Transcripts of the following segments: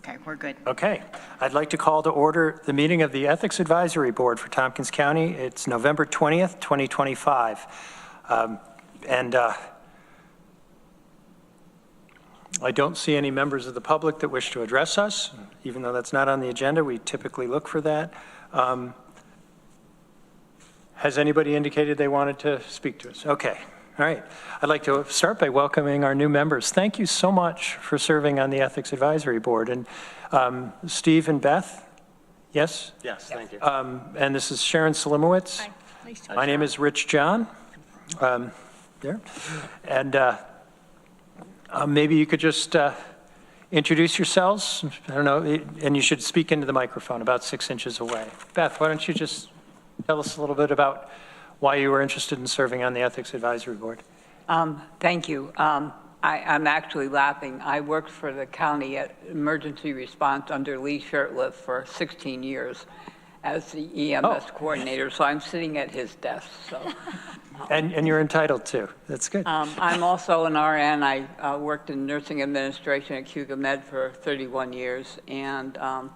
Okay, we're good. Okay. I'd like to call to order the meeting of the Ethics Advisory Board for Tompkins County. It's November 20th, 2025. I don't see any members of the public that wish to address us. Even though that's not on the agenda, we typically look for that. Has anybody indicated they wanted to speak to us? Okay. All right. I'd like to start by welcoming our new members. Thank you so much for serving on the Ethics Advisory Board. And Steve and Beth, yes? Yes, thank you. And this is Sharon Salimowicz. Hi. Nice to My name is Rich John. There. And maybe you could just introduce yourselves. I don't know, and you should speak into the microphone about 6 inches away. Beth, why don't you just tell us a little bit about why you were interested in serving on the Ethics Advisory Board? Thank you. I'm actually laughing. I worked for the county at emergency response under Lee Shirtliff for 16 years as the EMS coordinator, so I'm sitting at his desk. So. And you're entitled to. That's good. I'm also an RN. I worked in nursing administration at Cuga Med for 31 years, and I'm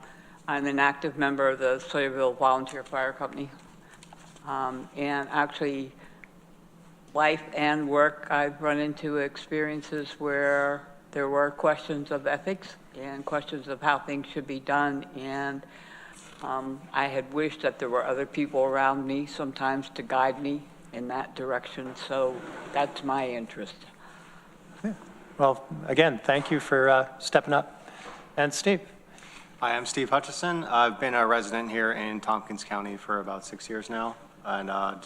an active member of the Sawyerville Volunteer Fire Company. And actually, life and work, I've run into experiences where there were questions of ethics and questions of how things should be done. And I had wished that there were other people around me sometimes to guide me in that direction. So that's my interest. Yeah. Well, again, thank you for stepping up. And Steve? Hi, I'm Steve Hutchison. I've been a resident here in Tompkins County for about 6 years now. And I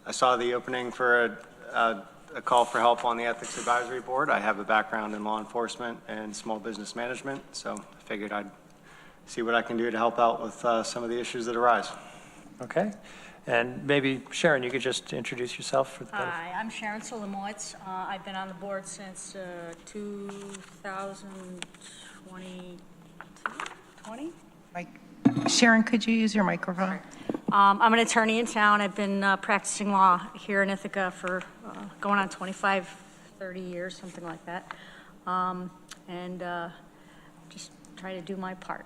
saw the opening for a call for help on the Ethics Advisory Board. I have a background in law enforcement and small business management, so I figured I'd see what I can do to help out with some of the issues that arise. Okay. And maybe, Sharon, you could just introduce yourself for the benefit. Hi, I'm Sharon Salimowicz. I've been on the board since 2020. Sharon, could you use your microphone? I'm an attorney in town. I've been practicing law here in Ithaca for going on 25, 30 years, something like that. And just try to do my part.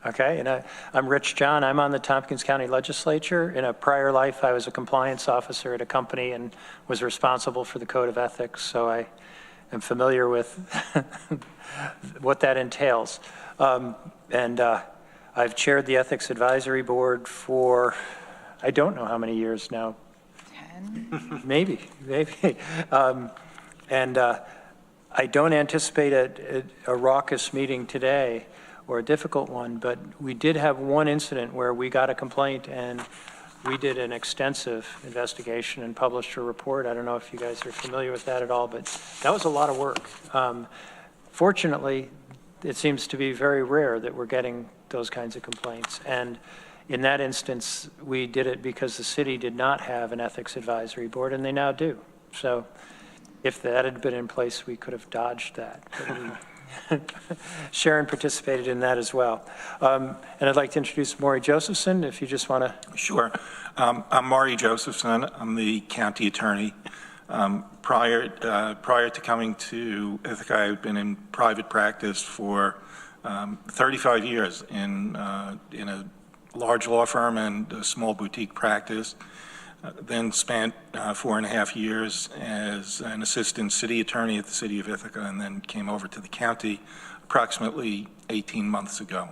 Okay, and I'm Rich John. I'm on the Tompkins County Legislature. In a prior life, I was a compliance officer at a company and was responsible for the Code of Ethics, so I am familiar with what that entails. I've chaired the Ethics Advisory Board for, I don't know how many years now. 10? Maybe. I don't anticipate a raucous meeting today or a difficult one, but we did have one incident where we got a complaint and we did an extensive investigation and published a report. I don't know if you guys are familiar with that at all, but that was a lot of work. Fortunately, it seems to be very rare that we're getting those kinds of complaints. And in that instance, we did it because the city did not have an ethics advisory board, and they now do. So if that had been in place, we could have dodged that. Sharon participated in that as well. And I'd like to introduce Maury Josephson, if you just want to. Sure. I'm Maury Josephson. I'm the county attorney. Prior to coming to Ithaca, I've been in private practice for 35 years in a large law firm and a small boutique practice. Then spent 4.5 years as an assistant city attorney at the city of Ithaca, and then came over to the county approximately 18 months ago.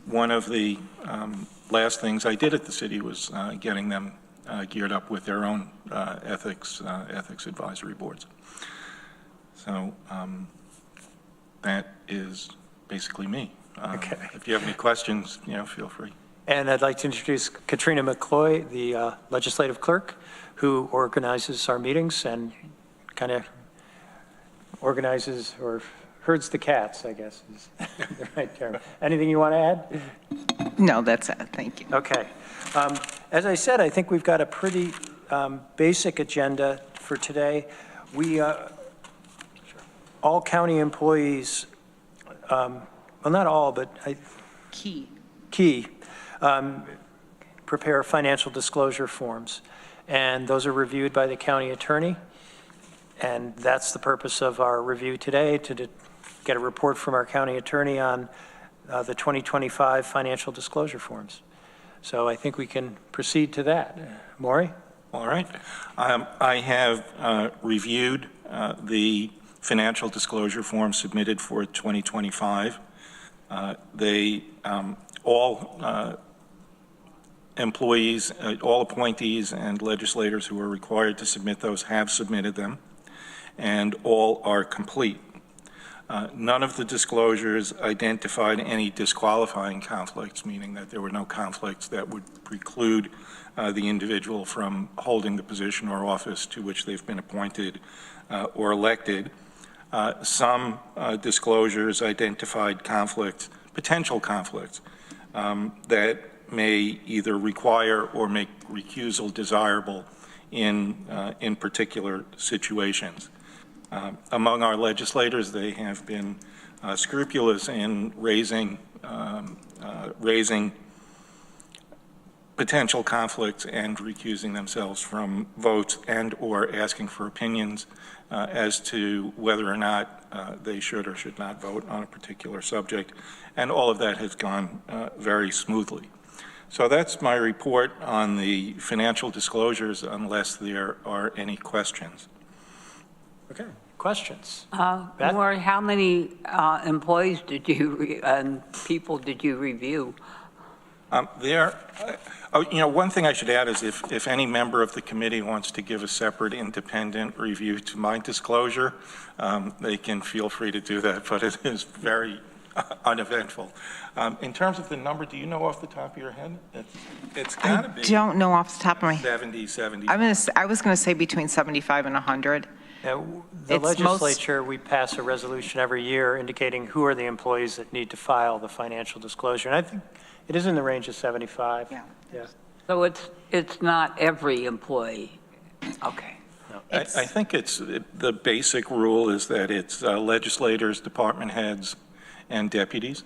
One of the last things I did at the city was getting them geared up with their own ethics advisory boards. So that is basically me. Okay. If you have any questions, feel free. And I'd like to introduce Katrina McCloy, the legislative clerk, who organizes our meetings and kind of organizes or herds the cats, I guess is the right term. Anything you want to add? No, that's it. Thank you. Okay. As I said, I think we've got a pretty basic agenda for today. We, all county employees, well, not all, but Key. Prepare financial disclosure forms. And those are reviewed by the county attorney. And that's the purpose of our review today, to get a report from our county attorney on the 2025 financial disclosure forms. So I think we can proceed to that. Maury? All right. I have reviewed the financial disclosure form submitted for 2025. They, all employees, all appointees and legislators who are required to submit those have submitted them, and all are complete. None of the disclosures identified any disqualifying conflicts, meaning that there were no conflicts that would preclude the individual from holding the position or office to which they've been appointed or elected. Some disclosures identified conflicts, potential conflicts, that may either require or make recusal desirable in particular situations. Among our legislators, they have been scrupulous in raising potential conflicts and recusing themselves from votes and or asking for opinions as to whether or not they should or should not vote on a particular subject. And all of that has gone very smoothly. So that's my report on the financial disclosures, unless there are any questions. Okay. Questions? Beth? Maury, how many employees did you and people did you review? One thing I should add is if any member of the committee wants to give a separate independent review to my disclosure, they can feel free to do that, but it is very uneventful. In terms of the number, do you know off the top of your head? It's got to be. I don't know off the top of my head. 70. I was going to say between 75 and 100. The It's legislature, we pass a resolution every year indicating who are the employees that need to file the financial disclosure. And I think it is in the range of 75. Yeah. Yeah. So it's not every employee. Okay. I think it's, the basic rule is that it's legislators, department heads, and deputies.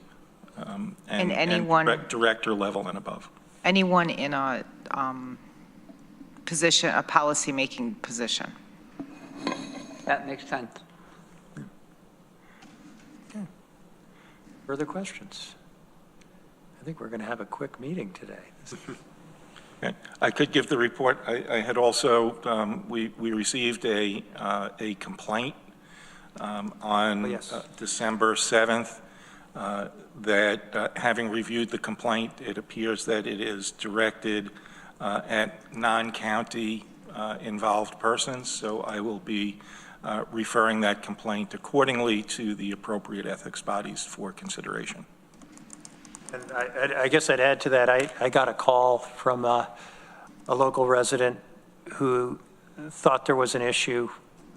And anyone- Director level and above. Anyone in a position, a policy-making position. That makes sense. Further questions? I think we're going to have a quick meeting today. Okay. I could give the report. I had also, we received a complaint on yes. December 7th that having reviewed the complaint, it appears that it is directed at non-county involved persons. So I will be referring that complaint accordingly to the appropriate ethics bodies for consideration. And I guess I'd add to that, I got a call from a local resident who thought there was an issue,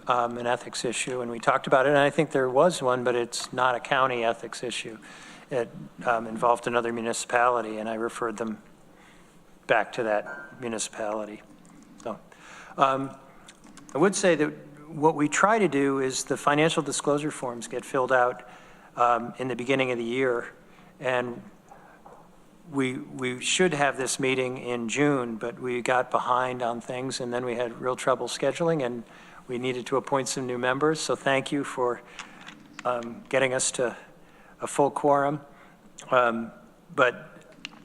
an ethics issue, and we talked about it, and I think there was one, but it's not a county ethics issue. It involved another municipality, and I referred them back to that municipality. So I would say that what we try to do is the financial disclosure forms get filled out in the beginning of the year, and we should have this meeting in June, but we got behind on things, and then we had real trouble scheduling, and we needed to appoint some new members. So thank you for getting us to a full quorum. But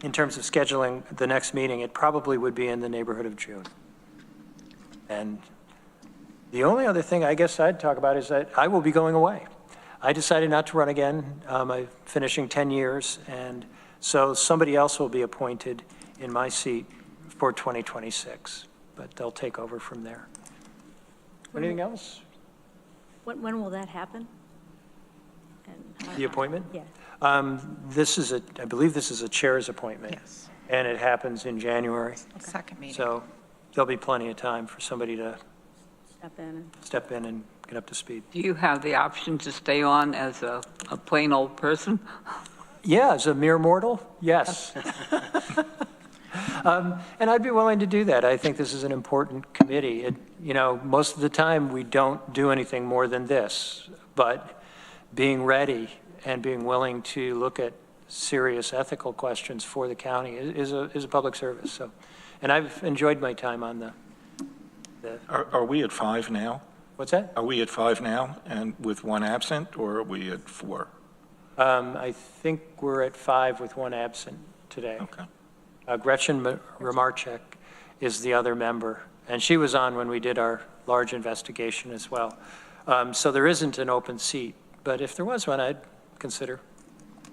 in terms of scheduling the next meeting, it probably would be in the neighborhood of June. And the only other thing I guess I'd talk about is that I will be going away. I decided not to run again. I'm finishing 10 years, and so somebody else will be appointed in my seat for 2026, but they'll take over from there. Anything else? When will that happen? And how- The appointment? Yeah. I believe this is a chair's appointment. Yes. And it happens in January. Second meeting. So there'll be plenty of time for somebody to Step in and step in and get up to speed. Do you have the option to stay on as a plain old person? Yeah, as a mere mortal, yes. And I'd be willing to do that. I think this is an important committee. Most of the time, we don't do anything more than this, but being ready and being willing to look at serious ethical questions for the county is a public service. So, and I've enjoyed my time on the Are we at 5 now? What's that? Are we at 5 now and with 1 absent, or are we at 4? I think we're at 5 with 1 absent today. Okay. Gretchen Ramarchek is the other member, and she was on when we did our large investigation as well. So there isn't an open seat, but if there was one, I'd consider.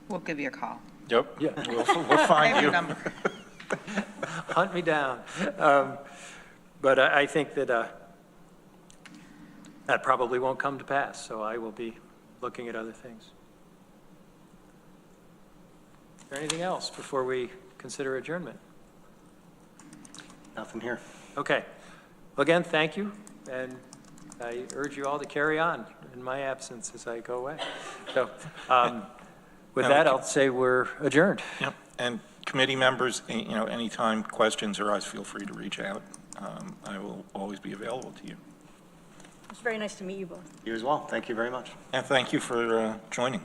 We'll give you a call. Yep. Yeah. We'll I find have your you. number. Hunt me down. But I think that that probably won't come to pass, so I will be looking at other things. Is there anything else before we consider adjournment? Nothing here. Okay. Well, again, thank you, and I urge you all to carry on in my absence as I go away. So with that, I'll say we're adjourned. Yep. And committee members, anytime questions arise, feel free to reach out. I will always be available to you. It's very nice to meet you both. You as well. Thank you very much. And thank you for joining.